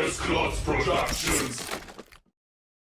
First Class Productions.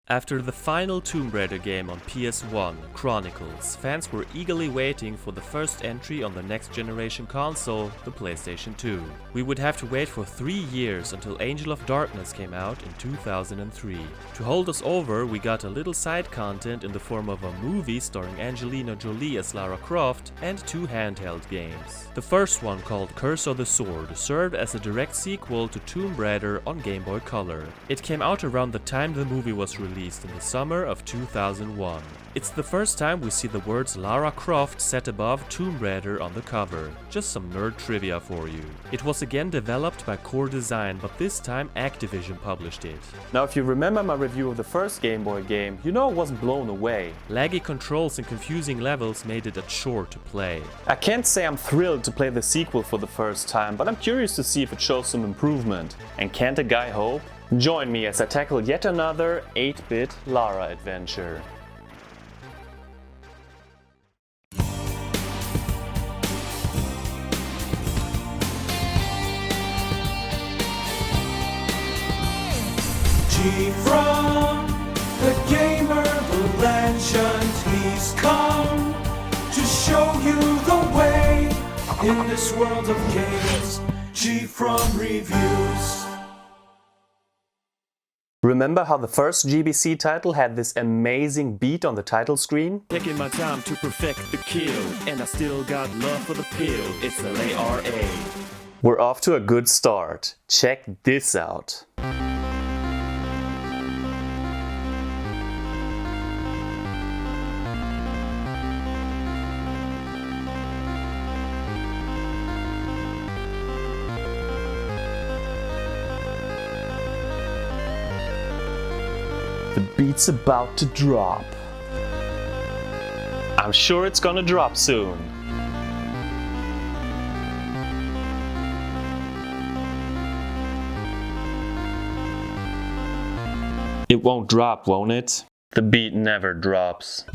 After the final Tomb Raider game on PS1, Chronicles, fans were eagerly waiting for the first entry on the next generation console, the PlayStation 2. We would have to wait for 3 years until Angel of Darkness came out in 2003. To hold us over, we got a little side content in the form of a movie starring Angelina Jolie as Lara Croft and 2 handheld games. The first one, called Curse of the Sword, served as a direct sequel to Tomb Raider on Game Boy Color. It came out around the time the movie was released in the summer of 2001. It's the first time we see the words Lara Croft set above Tomb Raider on the cover. Just some nerd trivia for you. It was again developed by Core Design, but this time Activision published it. Now if you remember my review of the first Game Boy game, you know I wasn't blown away. Laggy controls and confusing levels made it a chore to play. I can't say I'm thrilled to play the sequel for the first time, but I'm curious to see if it shows some improvement. And can't a guy hope? Join me as I tackle yet another 8-bit Lara adventure. GFrom, the gamer, the legend, he's come to show you the way in this world of games. GFrom reviews. Remember how the first GBC title had this amazing beat on the title screen? Taking my time to perfect the kill, and I still got love for the pill. It's the LARA. We're off to a good start. Check this out. The beat's about to drop. I'm sure it's gonna drop soon. It won't drop, won't it? The beat never drops.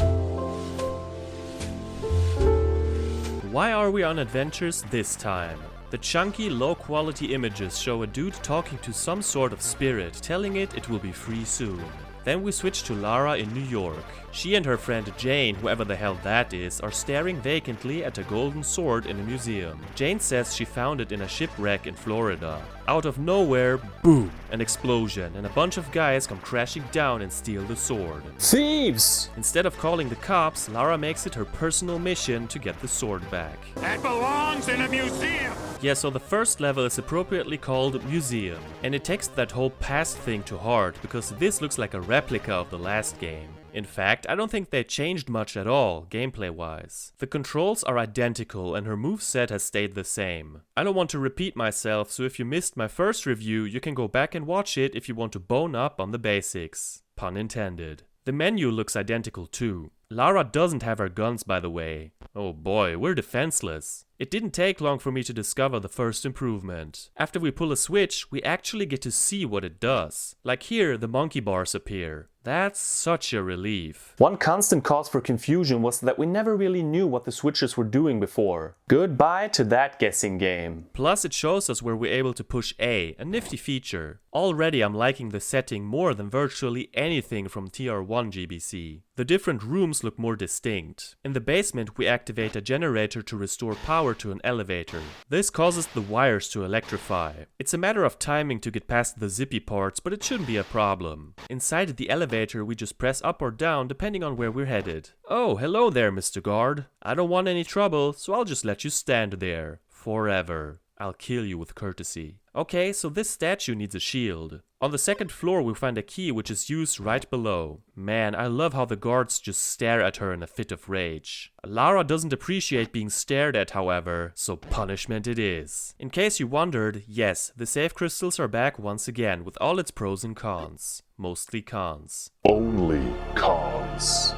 Why are we on adventures this time? The chunky, low-quality images show a dude talking to some sort of spirit, telling it will be free soon. Then we switch to Lara in New York. She and her friend Jane, whoever the hell that is, are staring vacantly at a golden sword in a museum. Jane says she found it in a shipwreck in Florida. Out of nowhere, boom, an explosion, and a bunch of guys come crashing down and steal the sword. Thieves! Instead of calling the cops, Lara makes it her personal mission to get the sword back. That belongs in a museum. Yeah, so the first level is appropriately called Museum, and it takes that whole past thing to heart, because this looks like a replica of the last game. In fact, I don't think they changed much at all, gameplay-wise. The controls are identical and her moveset has stayed the same. I don't want to repeat myself, so if you missed my first review, you can go back and watch it if you want to bone up on the basics. Pun intended. The menu looks identical too. Lara doesn't have her guns, by the way. Oh boy, we're defenseless. It didn't take long for me to discover the first improvement. After we pull a switch, we actually get to see what it does. Like here, the monkey bars appear. That's such a relief. One constant cause for confusion was that we never really knew what the switches were doing before. Goodbye to that guessing game. Plus it shows us where we're able to push A, a nifty feature. Already I'm liking the setting more than virtually anything from TR1 GBC. The different rooms look more distinct. In the basement we activate a generator to restore power to an elevator. This causes the wires to electrify. It's a matter of timing to get past the zippy parts, but it shouldn't be a problem. Inside the elevator we just press up or down depending on where we're headed. Oh, hello there, Mr. Guard. I don't want any trouble, so I'll just let you stand there. Forever. I'll kill you with courtesy. Okay, so this statue needs a shield. On the second floor we find a key which is used right below. Man, I love how the guards just stare at her in a fit of rage. Lara doesn't appreciate being stared at, however, so punishment it is. In case you wondered, yes, the save crystals are back once again with all its pros and cons. Mostly cons. Only cons.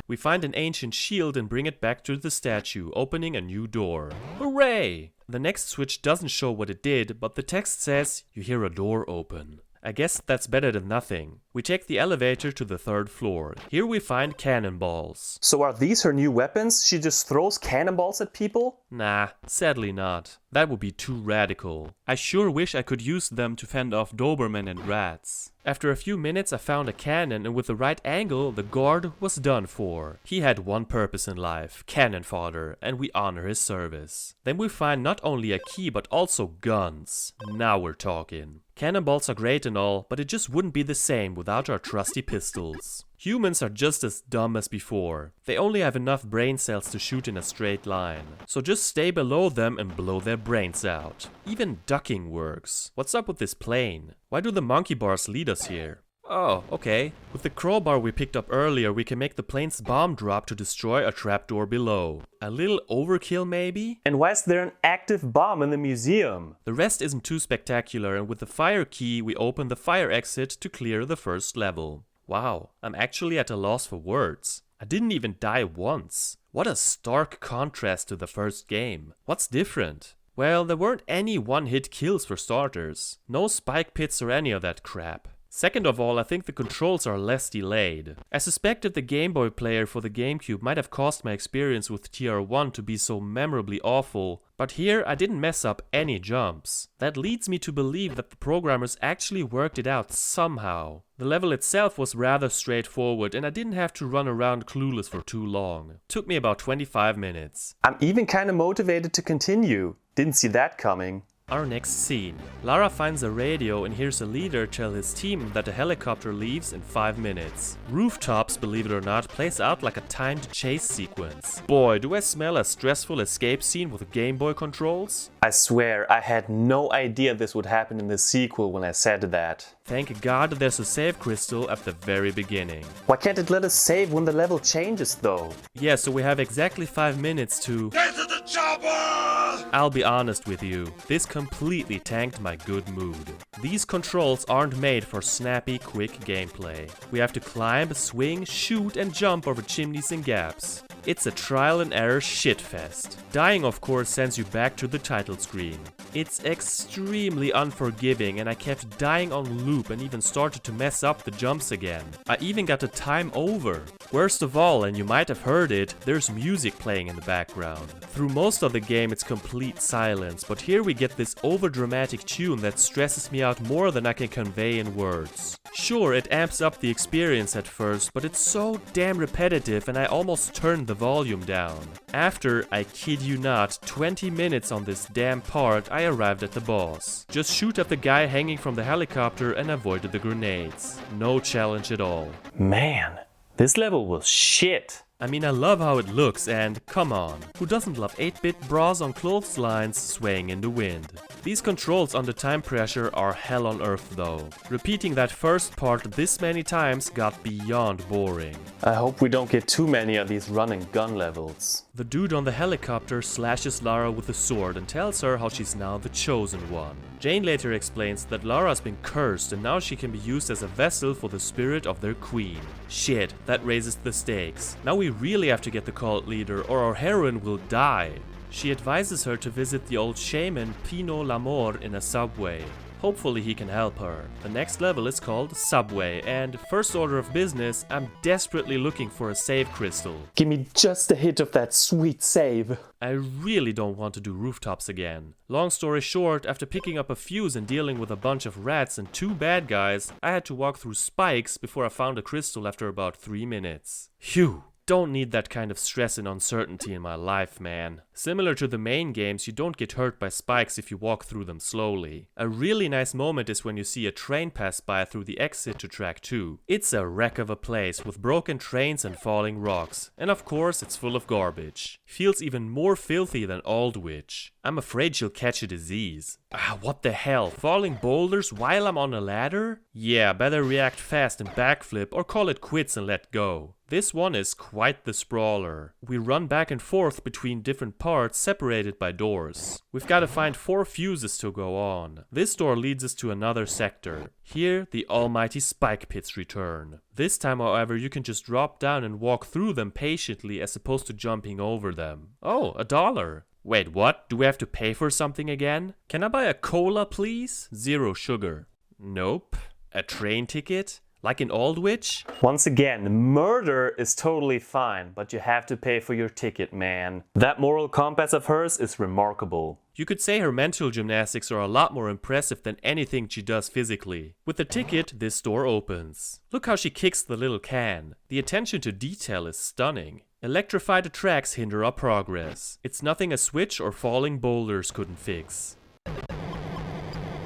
We find an ancient shield and bring it back to the statue, opening a new door. Hooray! The next switch doesn't show what it did, but the text says, you hear a door open. I guess that's better than nothing. We take the elevator to the third floor. Here we find cannonballs. So are these her new weapons? She just throws cannonballs at people? Nah, sadly not. That would be too radical. I sure wish I could use them to fend off Doberman and rats. After a few minutes I found a cannon, and with the right angle the guard was done for. He had one purpose in life, cannon fodder, and we honor his service. Then we find not only a key but also guns. Now we're talking. Cannonballs are great and all, but it just wouldn't be the same without our trusty pistols. Humans are just as dumb as before. They only have enough brain cells to shoot in a straight line. So just stay below them and blow their brains out. Even ducking works. What's up with this plane? Why do the monkey bars lead us here? Oh, okay. With the crowbar we picked up earlier, we can make the plane's bomb drop to destroy a trapdoor below. A little overkill maybe? And why is there an active bomb in the museum? The rest isn't too spectacular, and with the fire key we open the fire exit to clear the first level. Wow, I'm actually at a loss for words. I didn't even die once. What a stark contrast to the first game. What's different? Well, there weren't any one-hit kills for starters. No spike pits or any of that crap. Second of all, I think the controls are less delayed. I suspected the Game Boy player for the GameCube might have caused my experience with TR1 to be so memorably awful, but here I didn't mess up any jumps. That leads me to believe that the programmers actually worked it out somehow. The level itself was rather straightforward and I didn't have to run around clueless for too long. Took me about 25 minutes. I'm even kinda motivated to continue. Didn't see that coming. Our next scene. Lara finds a radio and hears a leader tell his team that a helicopter leaves in 5 minutes. Rooftops, believe it or not, plays out like a timed chase sequence. Boy, do I smell a stressful escape scene with Game Boy controls? I swear, I had no idea this would happen in the sequel when I said that. Thank God there's a save crystal at the very beginning. Why can't it let us save when the level changes though? Yeah, so we have exactly 5 minutes to... Get to the chopper! I'll be honest with you, this completely tanked my good mood. These controls aren't made for snappy, quick gameplay. We have to climb, swing, shoot and jump over chimneys and gaps. It's a trial and error shitfest. Dying of course sends you back to the title screen. It's extremely unforgiving and I kept dying on loop and even started to mess up the jumps again. I even got a time over. Worst of all, and you might have heard it, there's music playing in the background. Through most of the game it's complete silence, but here we get this overdramatic tune that stresses me out more than I can convey in words. Sure, it amps up the experience at first, but it's so damn repetitive and I almost turned the volume down. After, I kid you not, 20 minutes on this damn part, I arrived at the boss. Just shoot at the guy hanging from the helicopter and avoided the grenades. No challenge at all. Man, this level was shit. I mean, I love how it looks and, come on, who doesn't love 8-bit bras on clotheslines swaying in the wind? These controls under time pressure are hell on earth though. Repeating that first part this many times got beyond boring. I hope we don't get too many of these run and gun levels. The dude on the helicopter slashes Lara with a sword and tells her how she's now the chosen one. Jane later explains that Lara's been cursed and now she can be used as a vessel for the spirit of their queen. Shit, that raises the stakes. Now we really have to get the cult leader or our heroine will die. She advises her to visit the old shaman Pino Lamor in a subway. Hopefully he can help her. The next level is called Subway, and first order of business, I'm desperately looking for a save crystal. Give me just a hit of that sweet save. I really don't want to do Rooftops again. Long story short, after picking up a fuse and dealing with a bunch of rats and 2 bad guys, I had to walk through spikes before I found a crystal after about 3 minutes. Phew. Don't need that kind of stress and uncertainty in my life, man. Similar to the main games, you don't get hurt by spikes if you walk through them slowly. A really nice moment is when you see a train pass by through the exit to track 2. It's a wreck of a place with broken trains and falling rocks. And of course, it's full of garbage. Feels even more filthy than Aldwych. I'm afraid she'll catch a disease. What the hell? Falling boulders while I'm on a ladder? Yeah, better react fast and backflip or call it quits and let go. This one is quite the sprawler. We run back and forth between different parts separated by doors. We've got to find 4 fuses to go on. This door leads us to another sector. Here, the almighty spike pits return. This time, however, you can just drop down and walk through them patiently as opposed to jumping over them. Oh, $1. Wait, what? Do we have to pay for something again? Can I buy a cola, please? 0 sugar. Nope. A train ticket? Like in Aldwych? Once again, murder is totally fine, but you have to pay for your ticket, man. That moral compass of hers is remarkable. You could say her mental gymnastics are a lot more impressive than anything she does physically. With the ticket, this door opens. Look how she kicks the little can. The attention to detail is stunning. Electrified tracks hinder our progress. It's nothing a switch or falling boulders couldn't fix.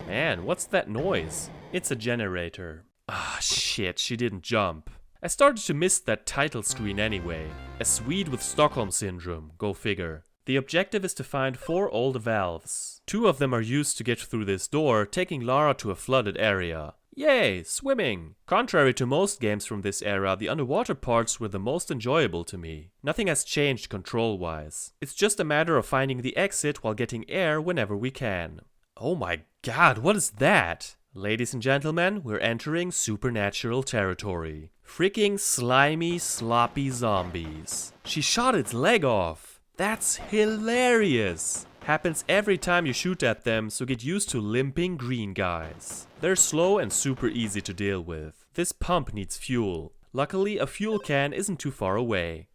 Man, what's that noise? It's a generator. Ah, shit, she didn't jump. I started to miss that title screen anyway. A Swede with Stockholm Syndrome, go figure. The objective is to find 4 old valves. 2 of them are used to get through this door, taking Lara to a flooded area. Yay, swimming! Contrary to most games from this era, the underwater parts were the most enjoyable to me. Nothing has changed control-wise. It's just a matter of finding the exit while getting air whenever we can. Oh my god, what is that? Ladies and gentlemen, we're entering supernatural territory. Freaking slimy, sloppy zombies. She shot its leg off. That's hilarious. Happens every time you shoot at them, so get used to limping green guys. They're slow and super easy to deal with. This pump needs fuel. Luckily, a fuel can isn't too far away.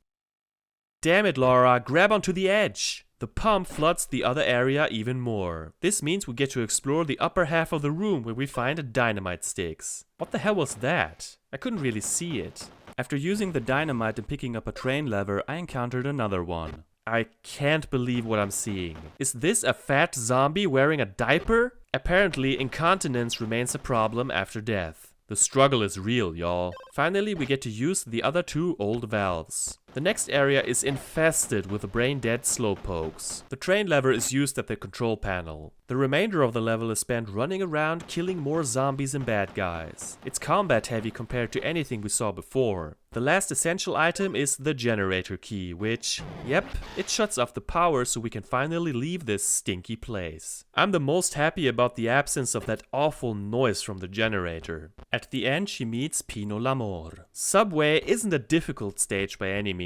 Damn it, Lara, grab onto the edge. The pump floods the other area even more. This means we get to explore the upper half of the room where we find dynamite sticks. What the hell was that? I couldn't really see it. After using the dynamite and picking up a train lever, I encountered another one. I can't believe what I'm seeing. Is this a fat zombie wearing a diaper? Apparently, incontinence remains a problem after death. The struggle is real, y'all. Finally, we get to use the other 2 old valves. The next area is infested with brain-dead slowpokes. The train lever is used at the control panel. The remainder of the level is spent running around killing more zombies and bad guys. It's combat heavy compared to anything we saw before. The last essential item is the generator key, which, yep, it shuts off the power so we can finally leave this stinky place. I'm the most happy about the absence of that awful noise from the generator. At the end, she meets Pino L'Amor. Subway isn't a difficult stage by any means.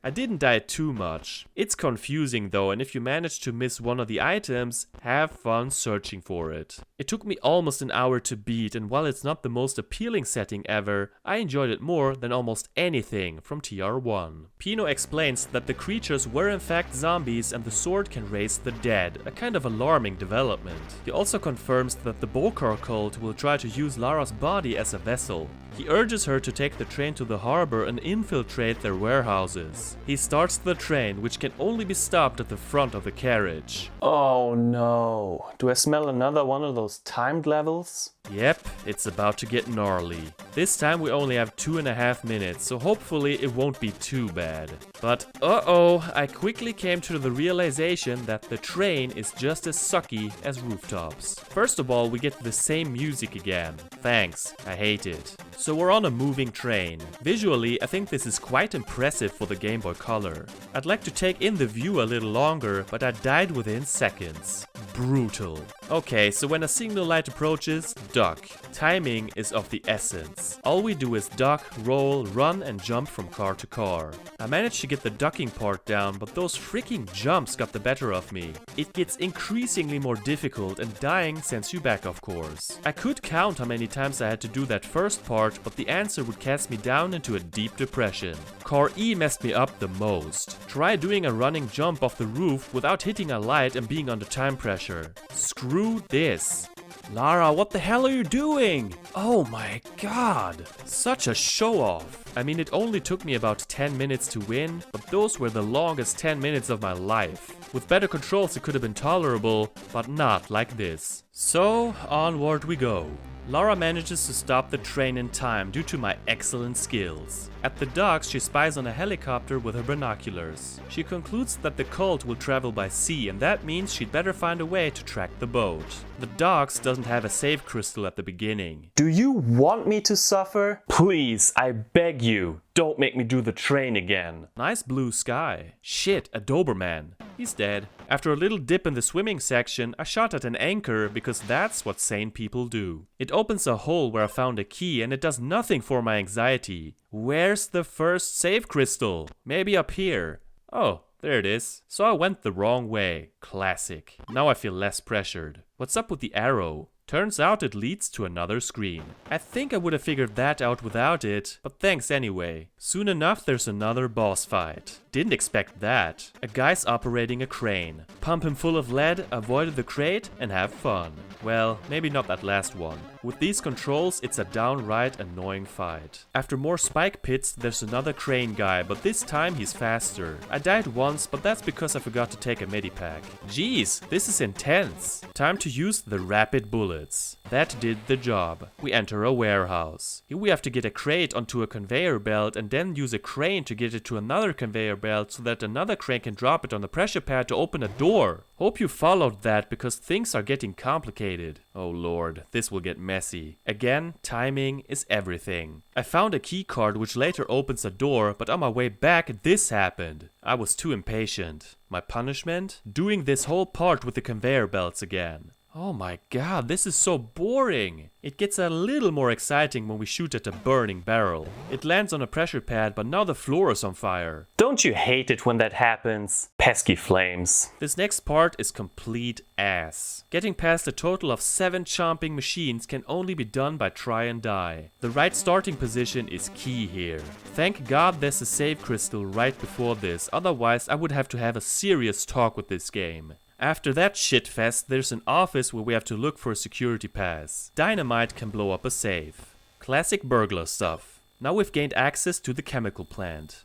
I didn't die too much. It's confusing though, and if you manage to miss one of the items, have fun searching for it. It took me almost an hour to beat, and while it's not the most appealing setting ever, I enjoyed it more than almost anything from TR1. Pino explains that the creatures were in fact zombies and the sword can raise the dead, a kind of alarming development. He also confirms that the Bokar cult will try to use Lara's body as a vessel. He urges her to take the train to the harbor and infiltrate their warehouses. He starts the train, which can only be stopped at the front of the carriage. Oh no. Do I smell another one of those timed levels? Yep, it's about to get gnarly. This time we only have 2.5 minutes, so hopefully it won't be too bad. But uh-oh, I quickly came to the realization that the train is just as sucky as Rooftops. First of all, we get the same music again. Thanks, I hate it. So we're on a moving train. Visually, I think this is quite impressive for the Game Boy Color. I'd like to take in the view a little longer, but I died within seconds. Brutal. Okay, so when a signal light approaches, duck. Timing is of the essence. All we do is duck, roll, run and jump from car to car. I managed to get the ducking part down, but those freaking jumps got the better of me. It gets increasingly more difficult and dying sends you back, of course. I could count how many times I had to do that first part, but the answer would cast me down into a deep depression. Car E messed me up the most. Try doing a running jump off the roof without hitting a light and being under time pressure. Screw this. Lara, what the hell are you doing? Oh my god. Such a show-off. I mean, it only took me about 10 minutes to win, but those were the longest 10 minutes of my life. With better controls it could have been tolerable, but not like this. So, onward we go. Lara manages to stop the train in time due to my excellent skills. At the docks, she spies on a helicopter with her binoculars. She concludes that the cult will travel by sea, and that means she'd better find a way to track the boat. The docks doesn't have a save crystal at the beginning. Do you want me to suffer? Please, I beg you, don't make me do the train again. Nice blue sky. Shit, a Doberman. He's dead. After a little dip in the swimming section, I shot at an anchor because that's what sane people do. It opens a hole where I found a key and it does nothing for my anxiety. Where's the first save crystal? Maybe up here. Oh, there it is. So I went the wrong way. Classic. Now I feel less pressured. What's up with the arrow? Turns out it leads to another screen. I think I would have figured that out without it, but thanks anyway. Soon enough there's another boss fight. Didn't expect that. A guy's operating a crane. Pump him full of lead, avoid the crate, and have fun. Well, maybe not that last one. With these controls, it's a downright annoying fight. After more spike pits, there's another crane guy, but this time he's faster. I died once, but that's because I forgot to take a medipack. Jeez, this is intense. Time to use the rapid bullets. That did the job. We enter a warehouse. Here we have to get a crate onto a conveyor belt and then use a crane to get it to another conveyor belt so that another crane can drop it on the pressure pad to open a door. Hope you followed that because things are getting complicated. Oh lord, this will get messy. Again, timing is everything. I found a key card which later opens a door, but on my way back this happened. I was too impatient. My punishment? Doing this whole part with the conveyor belts again. Oh my god, this is so boring. It gets a little more exciting when we shoot at a burning barrel. It lands on a pressure pad, but now the floor is on fire. Don't you hate it when that happens? Pesky flames. This next part is complete ass. Getting past a total of 7 chomping machines can only be done by try and die. The right starting position is key here. Thank god there's a save crystal right before this, otherwise I would have to have a serious talk with this game. After that shitfest, there's an office where we have to look for a security pass. Dynamite can blow up a safe. Classic burglar stuff. Now we've gained access to the chemical plant.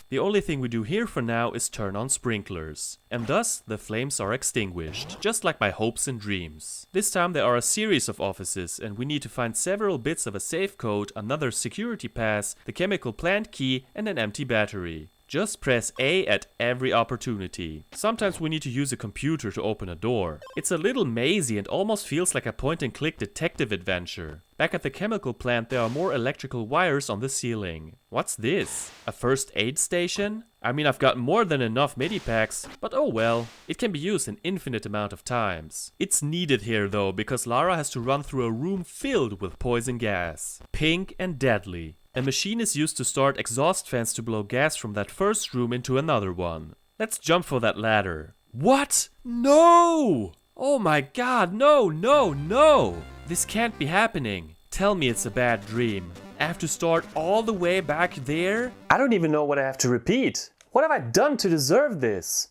The only thing we do here for now is turn on sprinklers, and thus the flames are extinguished, just like my hopes and dreams. This time there are a series of offices and we need to find several bits of a safe code, another security pass, the chemical plant key and an empty battery. Just press A at every opportunity. Sometimes we need to use a computer to open a door. It's a little mazy and almost feels like a point-and-click detective adventure. Back at the chemical plant there are more electrical wires on the ceiling. What's this? A first aid station? I mean, I've got more than enough medipacks, but oh well. It can be used an infinite amount of times. It's needed here though, because Lara has to run through a room filled with poison gas. Pink and deadly. A machine is used to start exhaust fans to blow gas from that first room into another one. Let's jump for that ladder. What? No! Oh my god, no, no, no! This can't be happening. Tell me it's a bad dream. I have to start all the way back there? I don't even know what I have to repeat. What have I done to deserve this?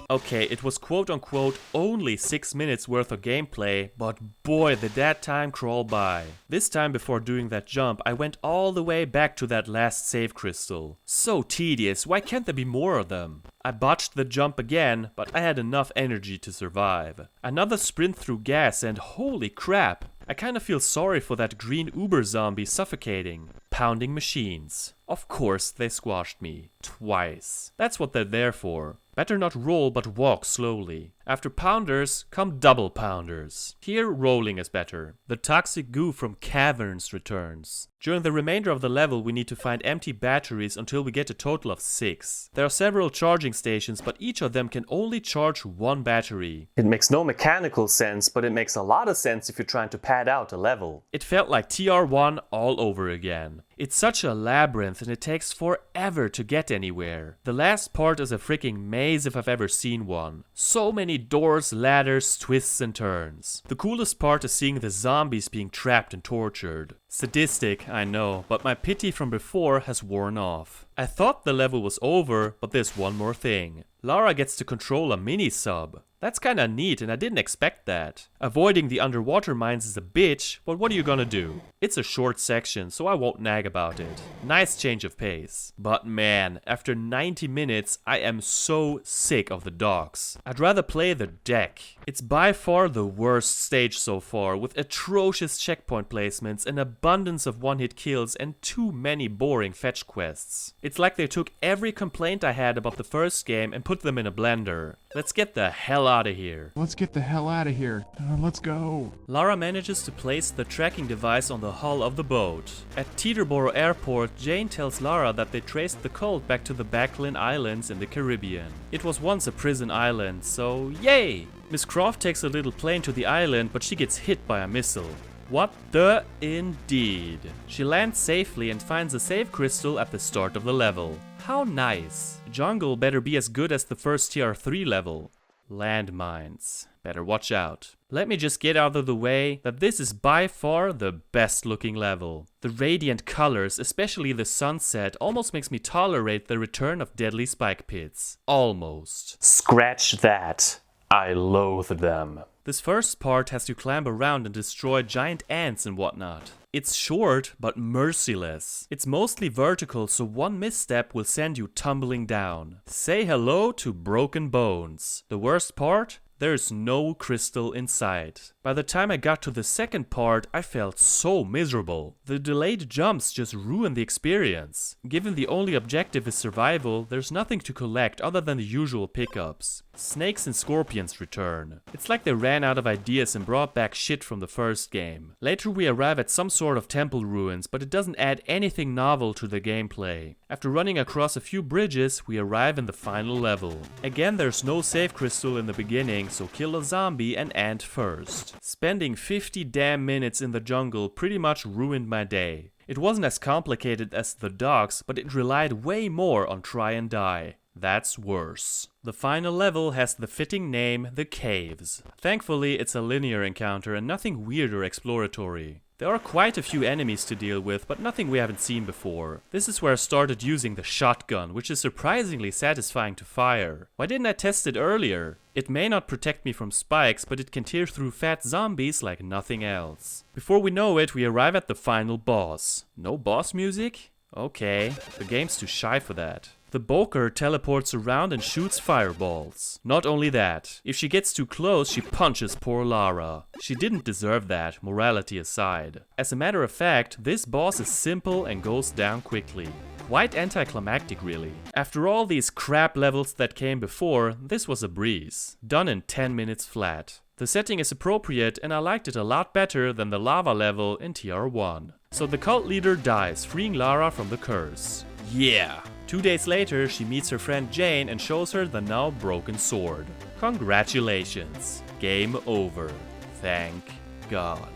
Okay, it was quote-unquote only 6 minutes worth of gameplay, but boy did that time crawl by. This time before doing that jump, I went all the way back to that last save crystal. So tedious, why can't there be more of them? I botched the jump again, but I had enough energy to survive. Another sprint through gas and holy crap! I kinda feel sorry for that green uber zombie suffocating. Pounding machines. Of course they squashed me. Twice. That's what they're there for. Better not roll but walk slowly. After pounders come double pounders. Here rolling is better. The toxic goo from caverns returns. During the remainder of the level we need to find empty batteries until we get a total of 6. There are several charging stations, but each of them can only charge 1 battery. It makes no mechanical sense, but it makes a lot of sense if you're trying to pad out a level. It felt like TR1 all over again. It's such a labyrinth and it takes forever to get anywhere. The last part is a freaking maze if I've ever seen one. So many doors, ladders, twists and turns. The coolest part is seeing the zombies being trapped and tortured. Sadistic, I know, but my pity from before has worn off. I thought the level was over, but there's one more thing. Lara gets to control a mini-sub. That's kinda neat and I didn't expect that. Avoiding the underwater mines is a bitch, but what are you gonna do? It's a short section, so I won't nag about it. Nice change of pace. But man, after 90 minutes, I am so sick of the docks. I'd rather play the deck. It's by far the worst stage so far, with atrocious checkpoint placements, an abundance of one-hit kills, and too many boring fetch quests. It's like they took every complaint I had about the first game and put them in a blender. Let's get the hell out of here. Let's get the hell out of here. Let's go. Lara manages to place the tracking device on the hull of the boat. At Teterboro Airport, Jane tells Lara that they traced the cult back to the Backlund Islands in the Caribbean. It was once a prison island, so yay! Miss Croft takes a little plane to the island, but she gets hit by a missile. What the indeed. She lands safely and finds a save crystal at the start of the level. How nice. Jungle better be as good as the first TR3 level. Landmines. Better watch out. Let me just get out of the way that this is by far the best looking level. The radiant colors, especially the sunset, almost makes me tolerate the return of deadly spike pits. Almost. Scratch that. I loathe them. This first part has to climb around and destroy giant ants and whatnot. It's short, but merciless. It's mostly vertical, so one misstep will send you tumbling down. Say hello to broken bones. The worst part? There's no crystal in sight. By the time I got to the second part, I felt so miserable. The delayed jumps just ruin the experience. Given the only objective is survival, there's nothing to collect other than the usual pickups. Snakes and scorpions return. It's like they ran out of ideas and brought back shit from the first game. Later we arrive at some sort of temple ruins, but it doesn't add anything novel to the gameplay. After running across a few bridges, we arrive in the final level. Again, there's no save crystal in the beginning, so kill a zombie and ant first. Spending 50 damn minutes in the jungle pretty much ruined my day. It wasn't as complicated as the dogs, but it relied way more on try and die. That's worse. The final level has the fitting name, The Caves. Thankfully, it's a linear encounter and nothing weird or exploratory. There are quite a few enemies to deal with, but nothing we haven't seen before. This is where I started using the shotgun, which is surprisingly satisfying to fire. Why didn't I test it earlier? It may not protect me from spikes, but it can tear through fat zombies like nothing else. Before we know it, we arrive at the final boss. No boss music? Okay, the game's too shy for that. The Boker teleports around and shoots fireballs. Not only that, if she gets too close, she punches poor Lara. She didn't deserve that, morality aside. As a matter of fact, this boss is simple and goes down quickly. Quite anticlimactic really. After all these crap levels that came before, this was a breeze. Done in 10 minutes flat. The setting is appropriate and I liked it a lot better than the lava level in TR1. So the cult leader dies, freeing Lara from the curse. Yeah! 2 days later, she meets her friend Jane and shows her the now broken sword. Congratulations. Game over. Thank God.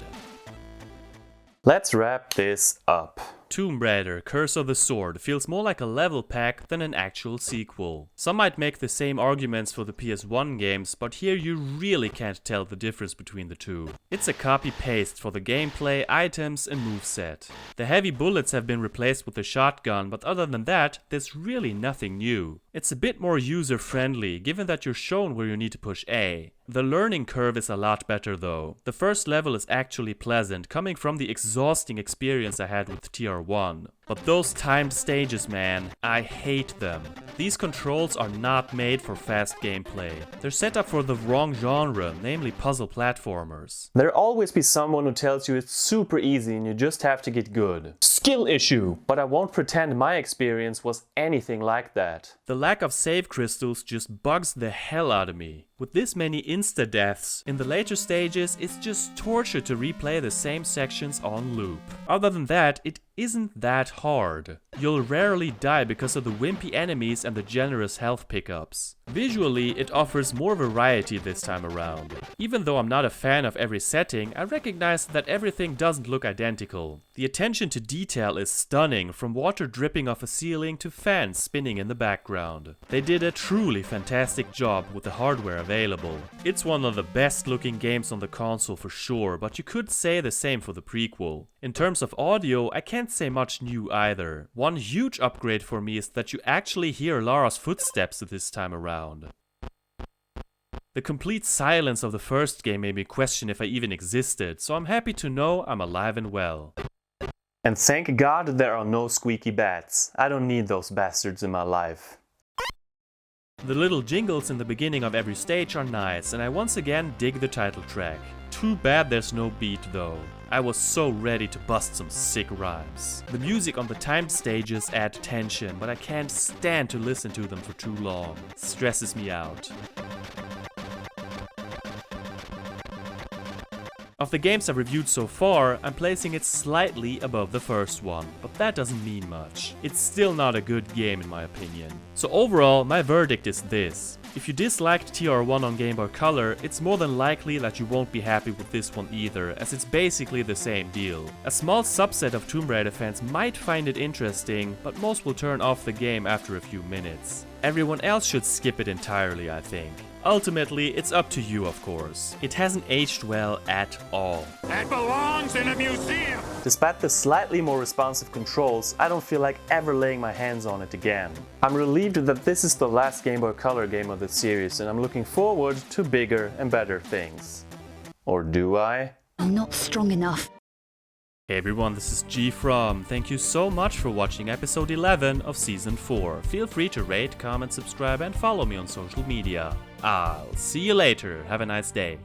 Let's wrap this up. Tomb Raider Curse of the Sword feels more like a level pack than an actual sequel. Some might make the same arguments for the PS1 games, but here you really can't tell the difference between the two. It's a copy-paste for the gameplay, items and moveset. The heavy bullets have been replaced with the shotgun, but other than that, there's really nothing new. It's a bit more user-friendly, given that you're shown where you need to push A. The learning curve is a lot better though. The first level is actually pleasant, coming from the exhausting experience I had with TR1. But those timed stages, man, I hate them. These controls are not made for fast gameplay. They're set up for the wrong genre, namely puzzle platformers. There'll always be someone who tells you it's super easy and you just have to get good. Skill issue! But I won't pretend my experience was anything like that. The lack of save crystals just bugs the hell out of me. With this many insta-deaths, in the later stages, it's just torture to replay the same sections on loop. Other than that, it isn't that hard. You'll rarely die because of the wimpy enemies and the generous health pickups. Visually, it offers more variety this time around. Even though I'm not a fan of every setting, I recognize that everything doesn't look identical. The attention to detail is stunning, from water dripping off a ceiling to fans spinning in the background. They did a truly fantastic job with the hardware available. It's one of the best looking games on the console for sure, but you could say the same for the prequel. In terms of audio, I can't say much new either. One huge upgrade for me is that you actually hear Lara's footsteps this time around. The complete silence of the first game made me question if I even existed, so I'm happy to know I'm alive and well. And thank God there are no squeaky bats. I don't need those bastards in my life. The little jingles in the beginning of every stage are nice, and I once again dig the title track. Too bad there's no beat though. I was so ready to bust some sick rhymes. The music on the timed stages add tension, but I can't stand to listen to them for too long. Stresses me out. Of the games I've reviewed so far, I'm placing it slightly above the first one, but that doesn't mean much. It's still not a good game in my opinion. So overall, my verdict is this. If you disliked TR1 on Game Boy Color, it's more than likely that you won't be happy with this one either, as it's basically the same deal. A small subset of Tomb Raider fans might find it interesting, but most will turn off the game after a few minutes. Everyone else should skip it entirely, I think. Ultimately, it's up to you, of course. It hasn't aged well at all. That belongs in a museum. Despite the slightly more responsive controls, I don't feel like ever laying my hands on it again. I'm relieved that this is the last Game Boy Color game of the series, and I'm looking forward to bigger and better things. Or do I? I'm not strong enough. Hey everyone, this is GFrom. Thank you so much for watching episode 11 of season 4. Feel free to rate, comment, subscribe and follow me on social media. I'll see you later. Have a nice day.